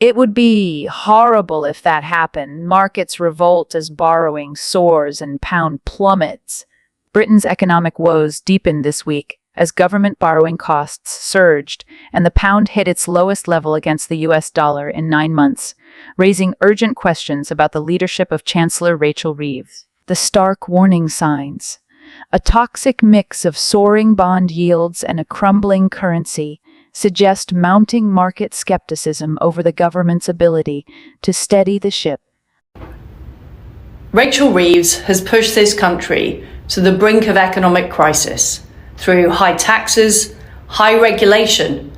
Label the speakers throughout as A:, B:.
A: It would be horrible if that happened. Markets revolt as borrowing soars and pound plummets. Britain's economic woes deepened this week as government borrowing costs surged and the pound hit its lowest level against the US dollar in 9 months, raising urgent questions about the leadership of Chancellor Rachel Reeves. The stark warning signs. A toxic mix of soaring bond yields and a crumbling currency suggest mounting market skepticism over the government's ability to steady the ship.
B: Rachel Reeves has pushed this country to the brink of economic crisis through high taxes, high regulation,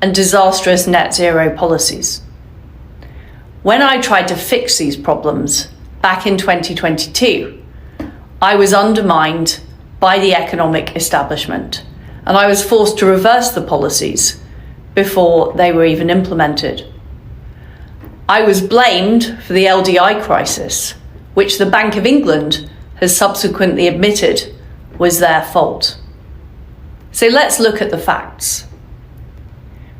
B: and disastrous net zero policies. When I tried to fix these problems back in 2022, I was undermined by the economic establishment, and I was forced to reverse the policies before they were even implemented. I was blamed for the LDI crisis, which the Bank of England has subsequently admitted was their fault. So let's look at the facts.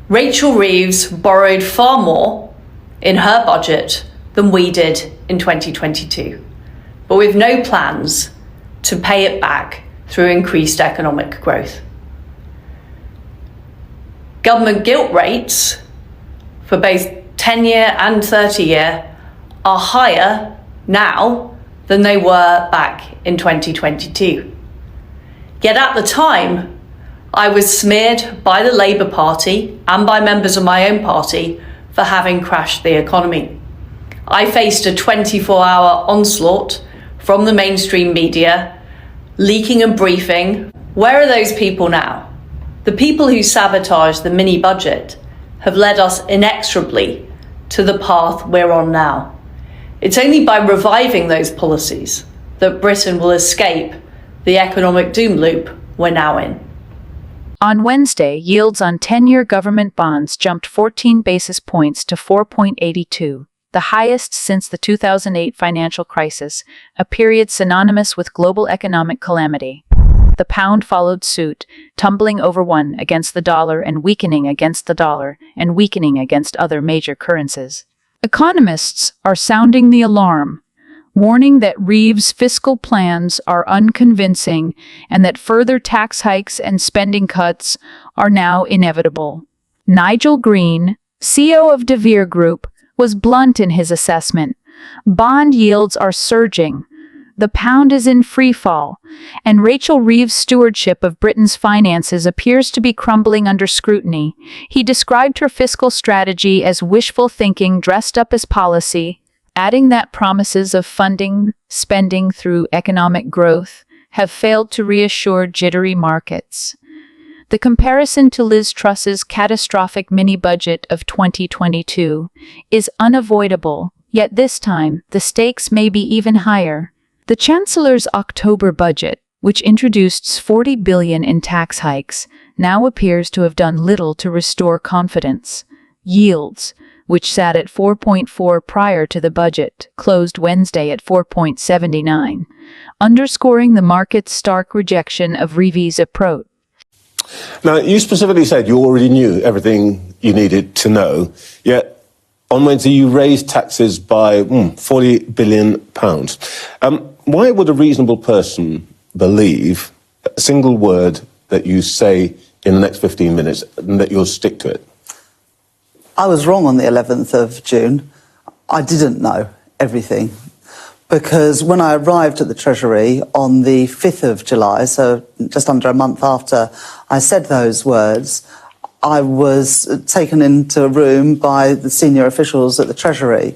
B: Rachel Reeves borrowed far more in her budget than we did in 2022, but with no plans to pay it back through increased economic growth. Government gilt rates for both 10-year and 30-year are higher now than they were back in 2022. Yet at the time, I was smeared by the Labour Party and by members of my own party for having crashed the economy. I faced a 24-hour onslaught from the mainstream media, leaking and briefing. Where are those people now? The people who sabotaged the mini budget have led us inexorably to the path we're on now. It's only by reviving those policies that Britain will escape the economic doom loop we're now in.
A: On Wednesday, yields on 10-year government bonds jumped 14 basis points to 4.82, the highest since the 2008 financial crisis, a period synonymous with global economic calamity. The pound followed suit, tumbling over 1 against the dollar and weakening against the dollar and weakening against other major currencies. Economists are sounding the alarm, warning that Reeves' fiscal plans are unconvincing and that further tax hikes and spending cuts are now inevitable. Nigel Green, CEO of De Vere Group, was blunt in his assessment. Bond yields are surging. The pound is in free fall, and Rachel Reeves' stewardship of Britain's finances appears to be crumbling under scrutiny. He described her fiscal strategy as wishful thinking dressed up as policy, adding that promises of funding spending through economic growth have failed to reassure jittery markets. The comparison to Liz Truss's catastrophic mini-budget of 2022 is unavoidable, yet this time the stakes may be even higher. The Chancellor's October budget, which introduced $40 billion in tax hikes, now appears to have done little to restore confidence. Yields, which sat at 4.4 prior to the budget, closed Wednesday at 4.79, underscoring the market's stark rejection of Reeves' approach.
C: Now, you specifically said you already knew everything you needed to know, yet on Wednesday you raised taxes by £40 billion. Why would a reasonable person believe a single word that you say in the next 15 minutes and that you'll stick to it?
D: I was wrong on the 11th of June. I didn't know everything, because when I arrived at the Treasury on the 5th of July, so just under a month after I said those words, I was taken into a room by the senior officials at the Treasury,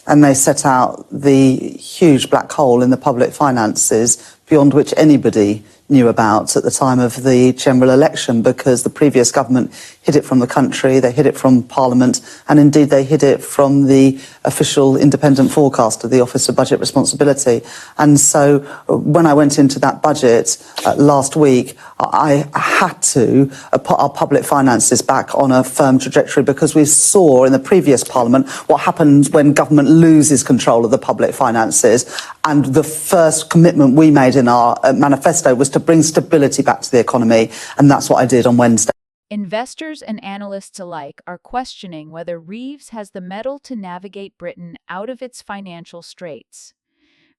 D: and they set out the huge black hole in the public finances beyond which anybody knew about at the time of the general election, because the previous government hid it from the country, they hid it from Parliament, and indeed they hid it from the official independent forecast of the Office of Budget Responsibility. And so when I went into that budget last week, I had to put our public finances back on a firm trajectory, because we saw in the previous Parliament what happens when government loses control of the public finances. And the first commitment we made in our manifesto was to bring stability back to the economy, and that's what I did on Wednesday.
A: Investors and analysts alike are questioning whether Reeves has the mettle to navigate Britain out of its financial straits.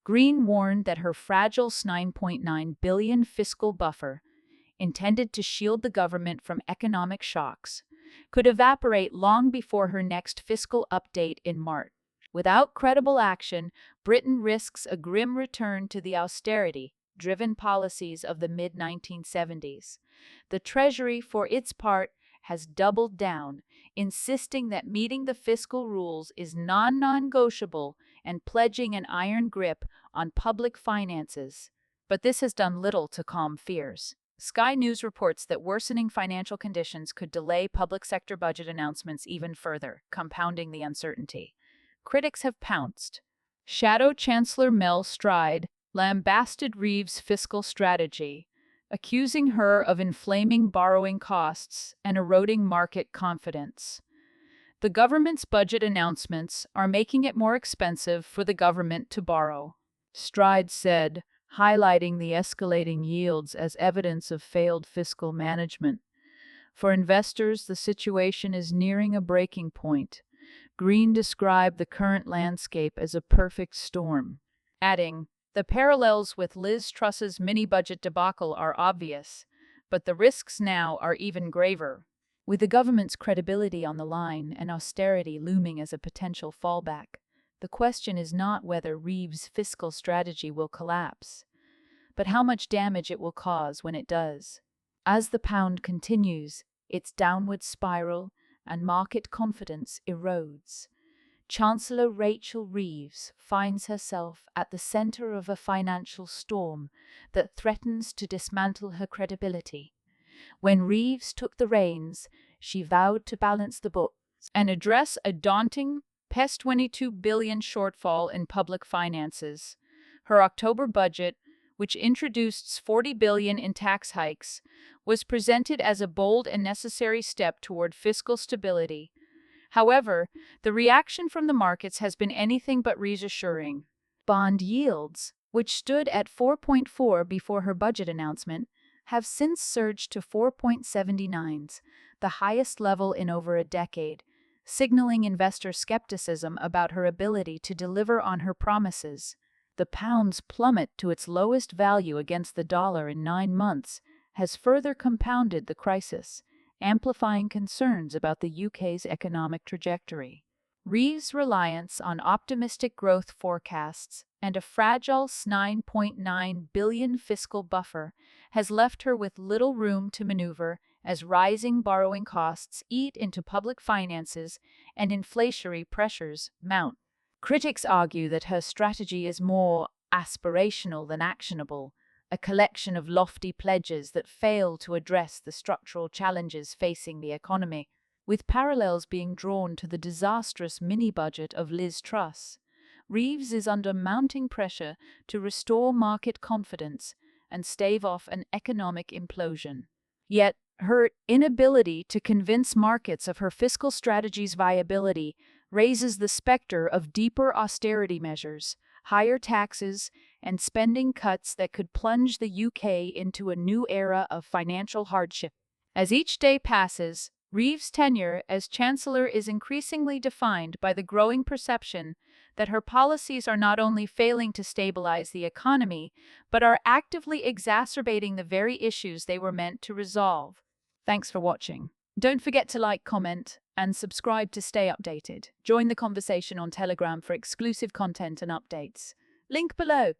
A: Green warned that her fragile $9.9 billion fiscal buffer, intended to shield the government from economic shocks, could evaporate long before her next fiscal update in March. Without credible action, Britain risks a grim return to the austerity-driven policies of the mid-1970s. The Treasury, for its part, has doubled down, insisting that meeting the fiscal rules is non-negotiable and pledging an iron grip on public finances. But this has done little to calm fears. Sky News reports that worsening financial conditions could delay public sector budget announcements even further, compounding the uncertainty. Critics have pounced. Shadow Chancellor Mel Stride lambasted Reeves' fiscal strategy, accusing her of inflaming borrowing costs and eroding market confidence. The government's budget announcements are making it more expensive for the government to borrow, Stride said, highlighting the escalating yields as evidence of failed fiscal management. For investors, the situation is nearing a breaking point. Green described the current landscape as a perfect storm, adding, "The parallels with Liz Truss's mini-budget debacle are obvious, but the risks now are even graver." With the government's credibility on the line and austerity looming as a potential fallback, the question is not whether Reeves' fiscal strategy will collapse, but how much damage it will cause when it does. As the pound continues its downward spiral and market confidence erodes, Chancellor Rachel Reeves finds herself at the center of a financial storm that threatens to dismantle her credibility. When Reeves took the reins, she vowed to balance the books and address a daunting $22 billion shortfall in public finances. Her October budget, which introduced $40 billion in tax hikes, was presented as a bold and necessary step toward fiscal stability. However, the reaction from the markets has been anything but reassuring. Bond yields, which stood at 4.4 before her budget announcement, have since surged to 4.79, the highest level in over a decade, signaling investor skepticism about her ability to deliver on her promises. The pound's plummet to its lowest value against the dollar in 9 months has further compounded the crisis, amplifying concerns about the UK's economic trajectory. Reeves' reliance on optimistic growth forecasts and a fragile $9.9 billion fiscal buffer has left her with little room to maneuver as rising borrowing costs eat into public finances and inflationary pressures mount. Critics argue that her strategy is more aspirational than actionable, a collection of lofty pledges that fail to address the structural challenges facing the economy, with parallels being drawn to the disastrous mini-budget of Liz Truss. Reeves is under mounting pressure to restore market confidence and stave off an economic implosion. Yet, her inability to convince markets of her fiscal strategy's viability raises the specter of deeper austerity measures, higher taxes, and spending cuts that could plunge the UK into a new era of financial hardship. As each day passes, Reeves' tenure as Chancellor is increasingly defined by the growing perception that her policies are not only failing to stabilize the economy, but are actively exacerbating the very issues they were meant to resolve. Thanks for watching. Don't forget to like, comment, and subscribe to stay updated. Join the conversation on Telegram for exclusive content and updates. Link below.